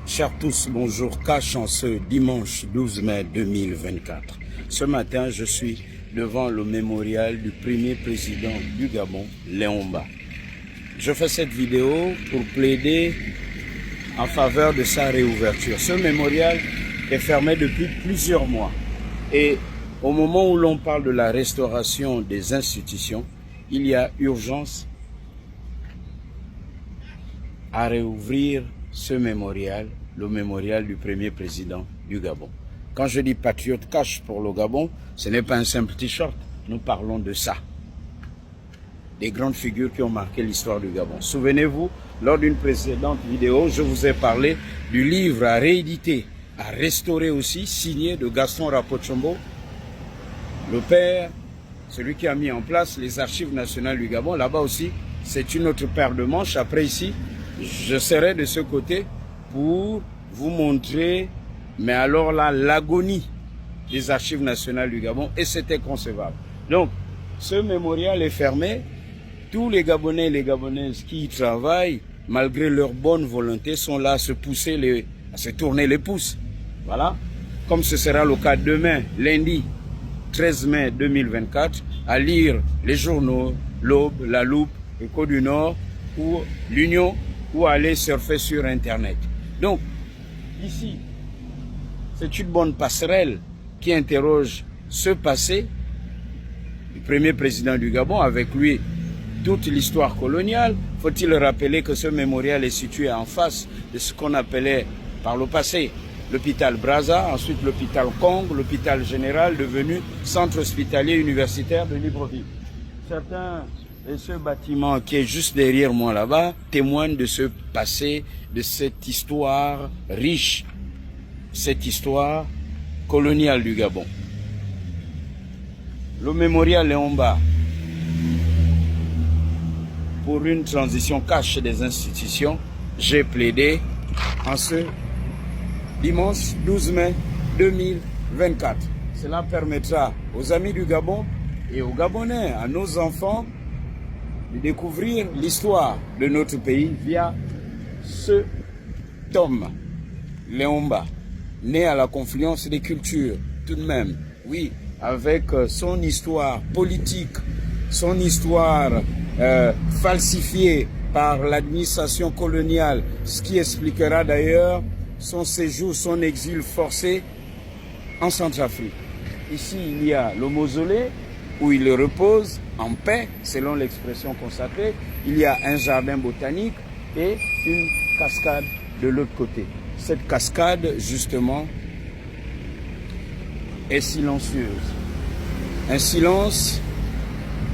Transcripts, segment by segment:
Chers tous, bonjour. Cash en ce dimanche 12 mai 2024. Ce matin, je suis devant le mémorial du premier président du Gabon, Léon-Mba. Je fais cette vidéo pour plaider en faveur de sa réouverture. Ce mémorial est fermé depuis plusieurs mois. Et au moment où l'on parle de la restauration des institutions, il y a urgence à réouvrir ce mémorial, le mémorial du premier président du Gabon. Quand je dis patriote cash pour le Gabon, ce n'est pas un simple t-shirt, nous parlons de ça. Des grandes figures qui ont marqué l'histoire du Gabon. Souvenez-vous, lors d'une précédente vidéo, je vous ai parlé du livre à rééditer, à restaurer aussi, signé de Gaston Rapotchombo, le père, celui qui a mis en place les archives nationales du Gabon. Là-bas aussi, c'est une autre paire de manches. Après ici, je serai de ce côté pour vous montrer, mais alors là, l'agonie des archives nationales du Gabon, et c'était concevable. Donc, ce mémorial est fermé. Tous les Gabonais et les Gabonaises qui y travaillent, malgré leur bonne volonté, sont là à se pousser, à se tourner les pouces. Voilà. Comme ce sera le cas demain, lundi 13 mai 2024, à lire les journaux, l'Aube, La Loupe, Écho du Nord, ou l'Union, ou aller surfer sur Internet. Donc, ici, c'est une bonne passerelle qui interroge ce passé du premier président du Gabon, avec lui toute l'histoire coloniale. Faut-il rappeler que ce mémorial est situé en face de ce qu'on appelait par le passé l'hôpital Brazza, ensuite l'hôpital Kong, l'hôpital général devenu centre hospitalier universitaire de Libreville. Certains et ce bâtiment qui est juste derrière moi là-bas témoigne de ce passé, de cette histoire riche, cette histoire coloniale du Gabon. Le mémorial Léon-Mba, pour une transition cash des institutions, j'ai plaidé en ce dimanche 12 mai 2024. Cela permettra aux amis du Gabon et aux Gabonais, à nos enfants, de découvrir l'histoire de notre pays via ce tome, Léon-Mba, né à la confluence des cultures, tout de même, oui, avec son histoire politique, son histoire falsifiée par l'administration coloniale, ce qui expliquera d'ailleurs son séjour, son exil forcé en Centrafrique. Ici, il y a le mausolée où il repose en paix, selon l'expression consacrée. Il y a un jardin botanique et une cascade de l'autre côté. Cette cascade, justement, est silencieuse. Un silence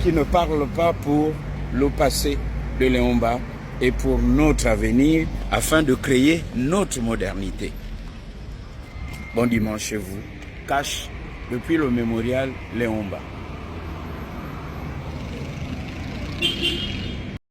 qui ne parle pas pour le passé de Léon-Mba et pour notre avenir, afin de créer notre modernité. Bon dimanche chez vous. Cash depuis le mémorial Léon-Mba.